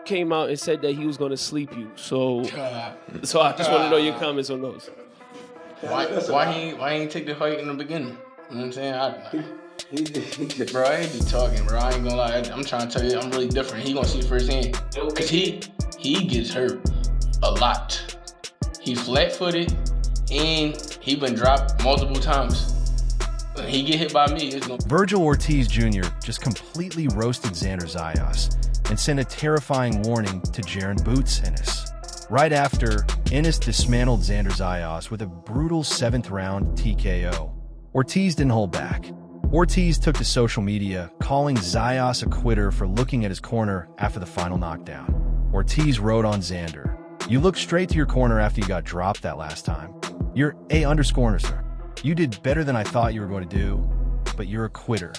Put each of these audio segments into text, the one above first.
came out and said that he was going to sleep you. So I just want to know your comments on those. Why he ain't take the fight in the beginning? You know what I'm saying? Bro, I ain't be talking, bro. I ain't gonna lie. I'm trying to tell you, I'm really different. He gonna see firsthand. Cause he gets hurt a lot. He flat-footed and he been dropped multiple times. When he get hit by me, it's gonna... Vergil Ortiz Jr. just completely roasted Xander Zayas and sent a terrifying warning to Jaron Boots Ennis. Right after, Ennis dismantled Xander Zayas with a brutal 7th round TKO. Ortiz didn't hold back. Ortiz took to social media, calling Zayas a quitter for looking at his corner after the final knockdown. Ortiz wrote on Xander, "You looked straight to your corner after you got dropped that last time. You're A_sir. You did better than I thought you were going to do, but you're a quitter.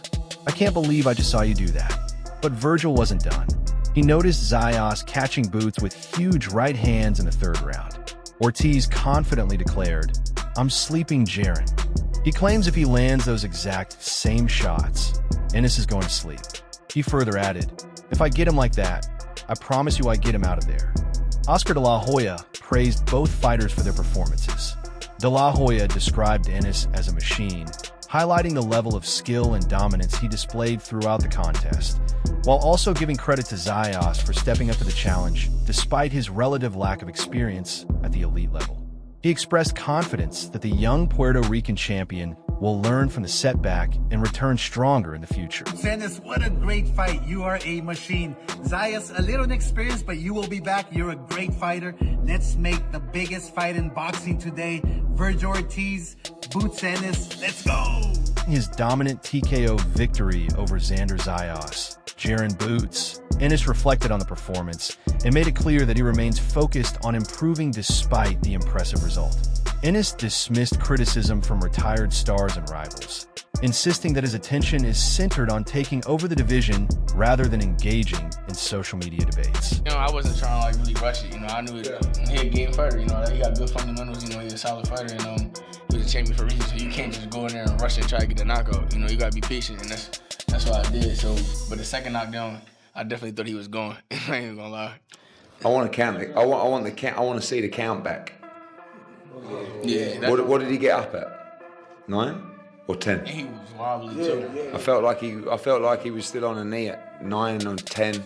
I can't believe I just saw you do that." But Vergil wasn't done. He noticed Zayas catching Boots with huge right hands in the 3rd round. Ortiz confidently declared, "I'm sleeping Jaron." He claims if he lands those exact same shots, Ennis is going to sleep. He further added, "If I get him like that, I promise you I get him out of there." Oscar De La Hoya praised both fighters for their performances. De La Hoya described Ennis as a machine, highlighting the level of skill and dominance he displayed throughout the contest, while also giving credit to Zayas for stepping up to the challenge despite his relative lack of experience at the elite level. He expressed confidence that the young Puerto Rican champion will learn from the setback and return stronger in the future. Ennis, what a great fight. You are a machine. Zayas, a little inexperienced, but you will be back. You're a great fighter. Let's make the biggest fight in boxing today. Vergil Ortiz, Boots Ennis, let's go! His dominant TKO victory over Xander Zayas, Jaron Boots Ennis reflected on the performance and made it clear that he remains focused on improving despite the impressive result. Ennis dismissed criticism from retired stars and rivals, insisting that his attention is centered on taking over the division rather than engaging in social media debates. You know, I wasn't trying to like really rush it. You know, I knew he a game fighter. You know, he got good fundamentals. You know, he's a solid fighter. And he was a champion for a reason. So you can't just go in there and rush and try to get the knockout. You know, you gotta be patient, and that's what I did. So, but the second knockdown, I definitely thought he was going. I ain't even gonna lie. I want to count it. I want to see the count back. Yeah. What did he get up at? 9 or 10? And he was wobbly too. I felt like he was still on a knee at 9 or 10.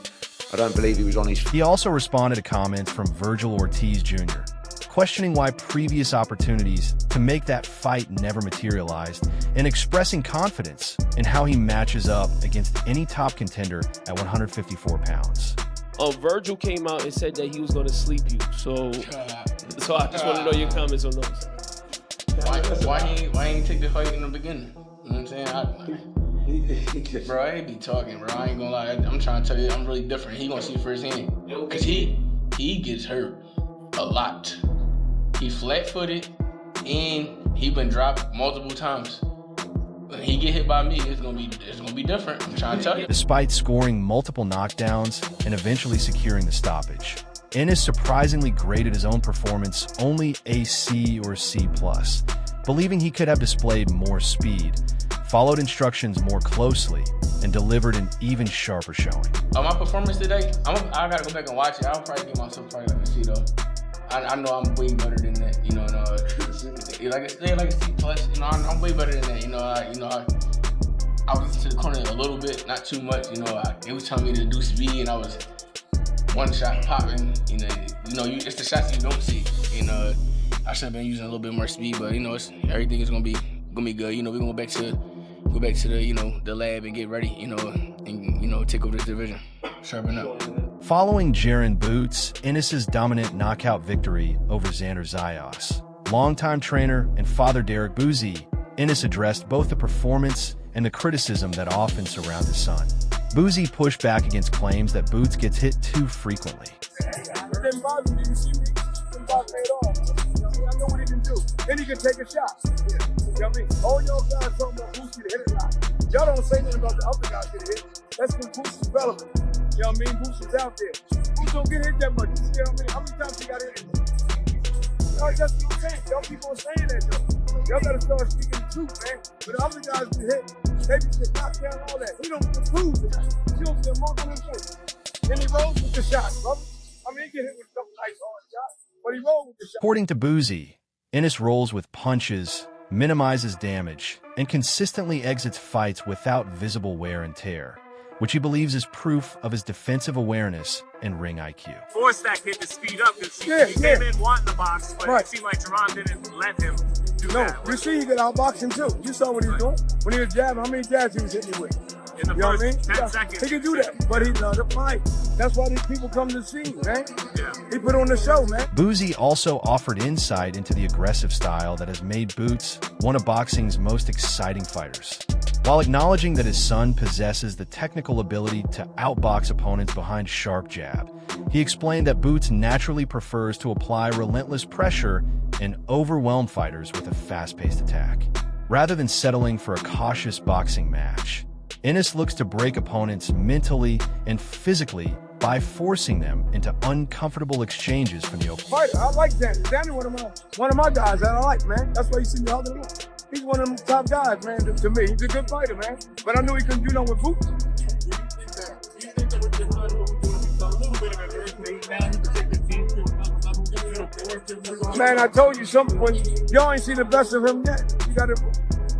I don't believe he was on his. He also responded to comments from Vergil Ortiz Jr., questioning why previous opportunities to make that fight never materialized, and expressing confidence in how he matches up against any top contender at 154 pounds. Vergil came out and said that he was going to sleep you. So I just want to know your comments on those. Why he ain't take the fight in the beginning? You know what I'm saying? Bro, I ain't be talking, bro. I ain't gonna lie. I'm trying to tell you, I'm really different. He gonna see firsthand. Cause he gets hurt a lot. He flat-footed and he been dropped multiple times. When he get hit by me, it's gonna be different. I'm trying to tell you. Despite scoring multiple knockdowns and eventually securing the stoppage, Ennis surprisingly graded his own performance only a C or C+, believing he could have displayed more speed, followed instructions more closely, and delivered an even sharper showing. My performance today, I gotta go back and watch it. I'll probably give myself probably like a C though. I know I'm way better than that, you know. Like a C+. You know, I'm way better than that. You know, I was to the corner a little bit, not too much. You know, it was telling me to do speed, and I was one shot popping. You know, it's the shots you don't see. You know, I should have been using a little bit more speed, but you know, everything is gonna be good. You know, we're gonna go back to the the lab and get ready. You know, and take over this division, sharpen up. Following Jaron Boots Ennis's dominant knockout victory over Xander Zayas, longtime trainer and father Derek Boozy, Ennis addressed both the performance and the criticism that often surround his son. Boozy pushed back against claims that Boots gets hit too frequently. It didn't bother me. You see me? It didn't bother me at all. I know what he can do. Then he can take a shot. You know what I mean? All y'all guys talking about Boots get hit a lot. Y'all don't say nothing about the other guys get hit. That's because Boots is relevant. You know what I mean? Boots is out there. Boots don't get hit that much. You see what I mean? How many times he got hit? Y'all just what I'm saying. Y'all keep on saying that though. Y'all gotta start speaking the truth, man. But the other guys get hit, they just get knocked down and all that. He don't prove it. You don't see a mark on his face. And he rolls with the shots, brother. I mean, he get hit with a couple nice hard shots, but he rolls with the shots. According to Boozy, Ennis rolls with punches, minimizes damage, and consistently exits fights without visible wear and tear, which he believes is proof of his defensive awareness and ring IQ. Forced that kid to speed up because he came in wanting the box, but Right. it seemed like Jaron didn't let him do No, that. you see he could outbox him too. You saw what he was doing. When he was jabbing, how many jabs he was hitting you with? In the You know what I mean? first 10 seconds. He can do that, but he loved to fight. That's why these people come to see, man. Yeah. He put on the show, man. Boozy also offered insight into the aggressive style that has made Boots one of boxing's most exciting fighters. While acknowledging that his son possesses the technical ability to outbox opponents behind sharp jab, he explained that Boots naturally prefers to apply relentless pressure and overwhelm fighters with a fast-paced attack, rather than settling for a cautious boxing match. Ennis looks to break opponents mentally and physically by forcing them into uncomfortable exchanges from the open. Fighter, I like Xander. Xander one of my guys that I like, man. That's why you see me hugging him. He's one of them top guys, man. To me, he's a good fighter, man. But I knew he couldn't do nothing with Boots. Man, I told you something. When y'all ain't seen the best of him yet,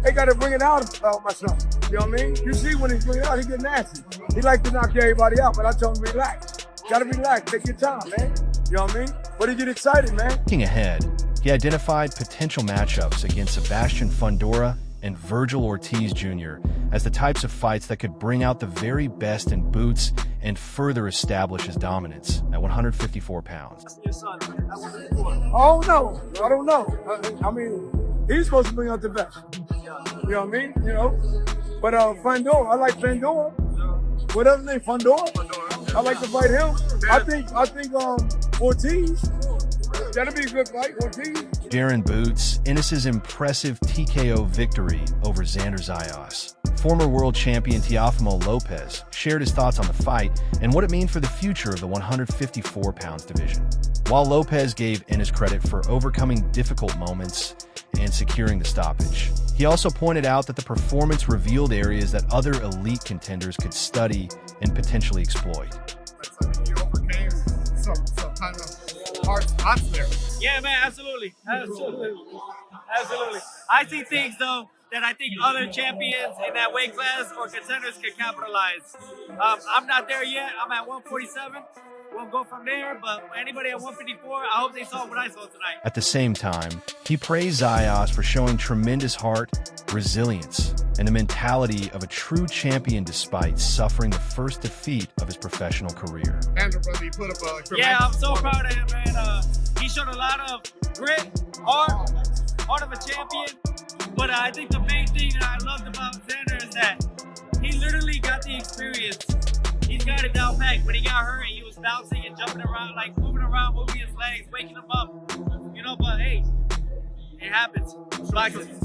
they gotta bring it out of my son. You know what I mean? You see when he bring it out, he get nasty. He like to knock everybody out, but I told him relax. Gotta relax, take your time, man. You know what I mean? But he get excited, man. Looking ahead, he identified potential matchups against Sebastian Fundora and Vergil Ortiz Jr. as the types of fights that could bring out the very best in Boots and further establish his dominance at 154 pounds. Oh, no. I don't know. I mean, he's supposed to bring out the best. You know what I mean? You know? But Fundora, I like Fundora. Whatever his name, Fundora. I like to fight him. I think Ortiz. That'll be a good fight, Ortiz. Jaron Boots, Ennis's impressive TKO victory over Xander Zayas. Former world champion Teofimo Lopez shared his thoughts on the fight and what it means for the future of the 154 pounds division. While Lopez gave Ennis credit for overcoming difficult moments and securing the stoppage, he also pointed out that the performance revealed areas that other elite contenders could study and potentially exploit. You overcame some kind of hard spots there. Yeah, man, absolutely. I see things, though, that I think other champions in that weight class or contenders can capitalize. I'm not there yet. I'm at 147. We'll go from there, but anybody at 154, I hope they saw what I saw tonight. At the same time, he praised Zayas for showing tremendous heart, resilience, and the mentality of a true champion despite suffering the first defeat of his professional career. Andrew, brother, you put up a tremendous I'm so proud of him, man. He showed a lot of grit, heart of a champion. But I think the main thing that I loved about Xander is that he literally got the experience. He's got it down pat. When he got hurt, he was bouncing and jumping around, like moving around, moving his legs, waking him up. You know, but hey, it happens.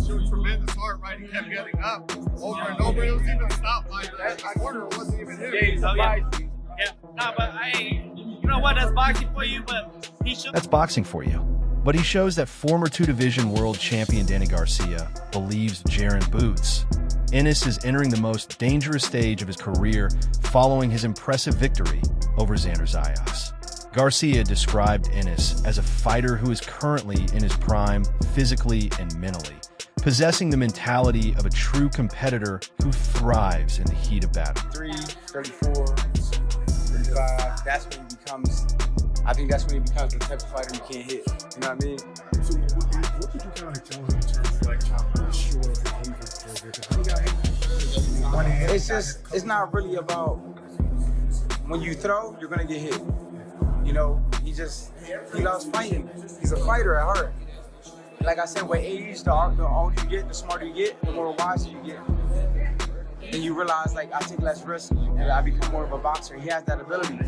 showed tremendous heart, right? He kept getting up over and over. It was even stopped by that corner. It wasn't even him. Yeah, but hey, you know what? That's boxing for you, but he should. That's boxing for you. But he shows that former two-division world champion Danny Garcia believes Jaron Boots. Ennis is entering the most dangerous stage of his career following his impressive victory over Xander Zayas. Garcia described Ennis as a fighter who is currently in his prime physically and mentally, possessing the mentality of a true competitor who thrives in the heat of battle. 33, 34, 35, that's when he becomes, I think that's when he becomes the type of fighter you can't hit. You know what I mean? So what did you kind of tell him in terms of like how sure It's just, it's not really about when you throw, you're gonna get hit. You know, he loves fighting. He's a fighter at heart. Like I said, with age, the older you get, the smarter you get, the more wiser you get. And you realize, like, I take less risk and I become more of a boxer. He has that ability.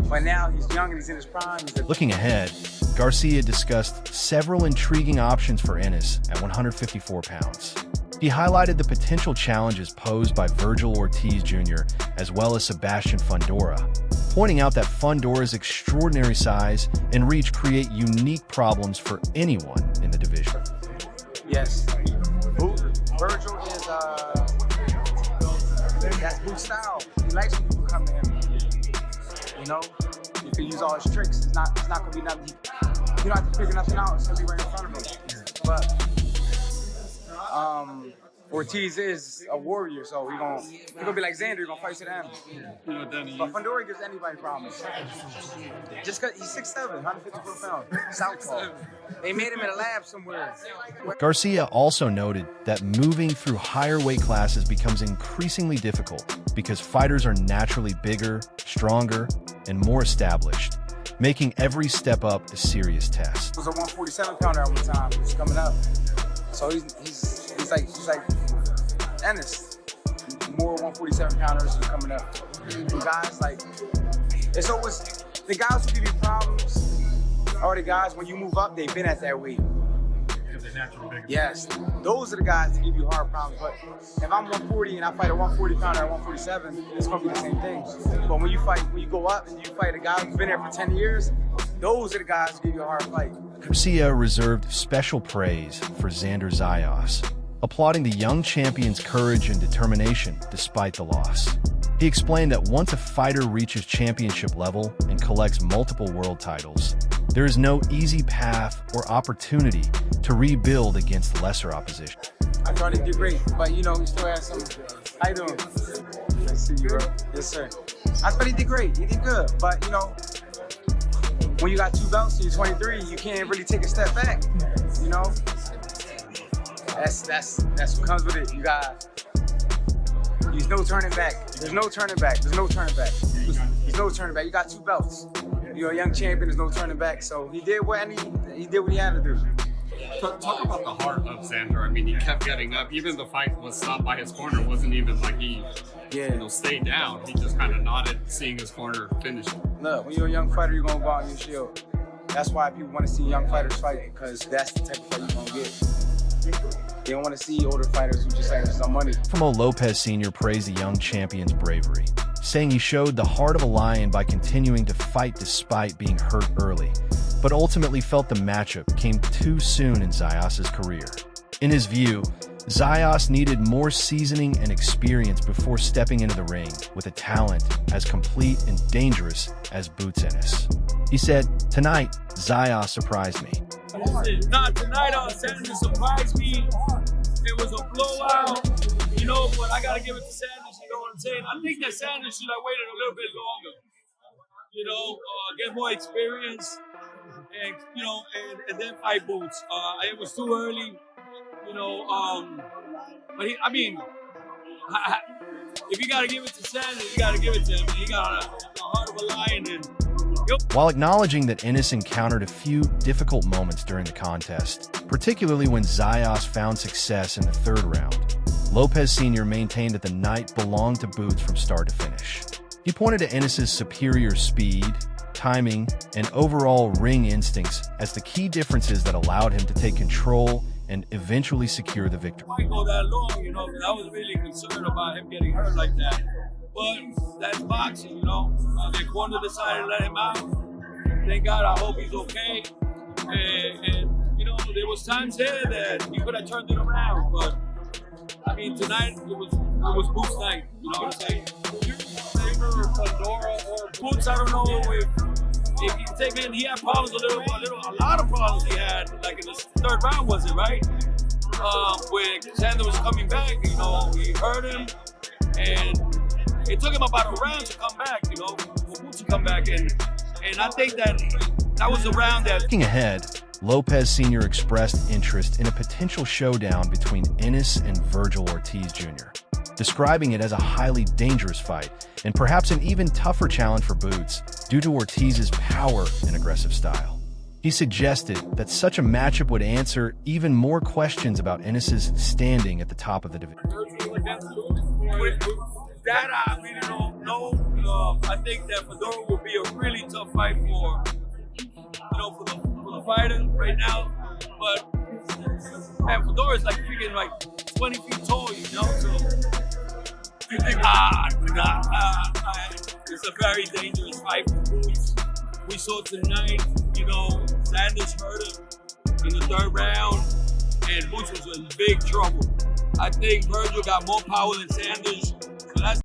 But now he's young and he's in his prime. Looking ahead, Garcia discussed several intriguing options for Ennis at 154 pounds. He highlighted the potential challenges posed by Vergil Ortiz Jr. as well as Sebastian Fundora, pointing out that Fundora's extraordinary size and reach create unique problems for anyone in the division. Yes. Vergil is, that's Boots style. He likes when people come to him. You know, you can use all his tricks. It's not gonna be nothing. You don't have to figure nothing out. It's gonna be right in front of him. But Ortiz is a warrior, so he gonna be like Xander. He's gonna fight to the end. But Fundora gives anybody problems. Just cause he's 6'7", 154 pounds, southpaw. They made him in a lab somewhere. Garcia also noted that moving through higher weight classes becomes increasingly difficult because fighters are naturally bigger, stronger, and more established, making every step up a serious test. He was a 147 pounder at one time. He's coming up, so he's like Ennis. More 147 pounders are coming up. The guys like it's always the guys who give you problems are the guys when you move up, they've been at that weight. Because they're naturally bigger. Yes, those are the guys that give you hard problems. But if I'm 140 and I fight a 140 pounder at 147, it's gonna be the same thing. But when you go up and you fight a guy who's been there for 10 years, those are the guys who give you a hard fight. Garcia reserved special praise for Xander Zayas, applauding the young champion's courage and determination despite the loss. He explained that once a fighter reaches championship level and collects multiple world titles, there is no easy path or opportunity to rebuild against lesser opposition. I thought he did great, but you know, he still has some. How you doing? Nice to see you, bro. Yes, sir. I thought he did great. He did good, but you know, when you got 2 belts and you're 23, you can't really take a step back. You know, that's what comes with it. You got. There's no turning back. There's no turning back. There's no turning back. There's no turning back. You got 2 belts. You're a young champion. There's no turning back. So he did what he had to do. Talk about the heart of Xander. I mean, he kept getting up. Even the fight was stopped by his corner. It wasn't even like he, stayed down. He just kind of nodded, seeing his corner finish. Look, when you're a young fighter, you're gonna go out and you shield. That's why people want to see young fighters fight, because that's the type of fight you're gonna get. They don't want to see older fighters who just like there's no money. Famo Lopez Sr. praised the young champion's bravery, saying he showed the heart of a lion by continuing to fight despite being hurt early, but ultimately felt the matchup came too soon in Zayas' career. In his view, Zayas needed more seasoning and experience before stepping into the ring with a talent as complete and dangerous as Boots Ennis. He said, "Tonight, Zayas surprised me." Not tonight, Xander surprised me. It was a blowout, you know, but I got to give it to Sanders, you know what I'm saying? I think that Sanders should have waited a little bit longer, you know, get more experience, and, you know, and then fight Boots. It was too early, you know, but if you got to give it to Sanders, you got to give it to him. He got a heart of a lion. And while acknowledging that Ennis encountered a few difficult moments during the contest, particularly when Zayas found success in the 3rd round, Lopez Sr. maintained that the night belonged to Boots from start to finish. He pointed to Ennis' superior speed, timing, and overall ring instincts as the key differences that allowed him to take control and eventually secure the victory. Why go that long, you know? I was really concerned about him getting hurt like that. But that's boxing, you know. The corner decided to let him out. Thank God, I hope he's okay. And you know, there was times there that he could have turned it around. But, I mean, tonight, it was Boots' night, you know what I'm saying? Fundora or Boots, I don't know if you take in, he had problems a lot of problems he had, like in the 3rd round, was it, right? When Xander was coming back, you know, he hurt him, and it took him about a round to come back, you know, for Boots to come back, and I think that was the round that... Looking ahead, Lopez Sr. expressed interest in a potential showdown between Ennis and Vergil Ortiz Jr., describing it as a highly dangerous fight and perhaps an even tougher challenge for Boots due to Ortiz's power and aggressive style. He suggested that such a matchup would answer even more questions about Ennis's standing at the top of the division. That I really don't know. I think that Fundora will be a really tough fight for the fighter right now. But man, Fundora is like freaking like 20 feet tall, you know. So you think it's a very dangerous fight for Boots. We saw tonight, you know, Sanders hurt him in the 3rd round, and Boots was in big trouble. I think Vergil got more power than Sanders.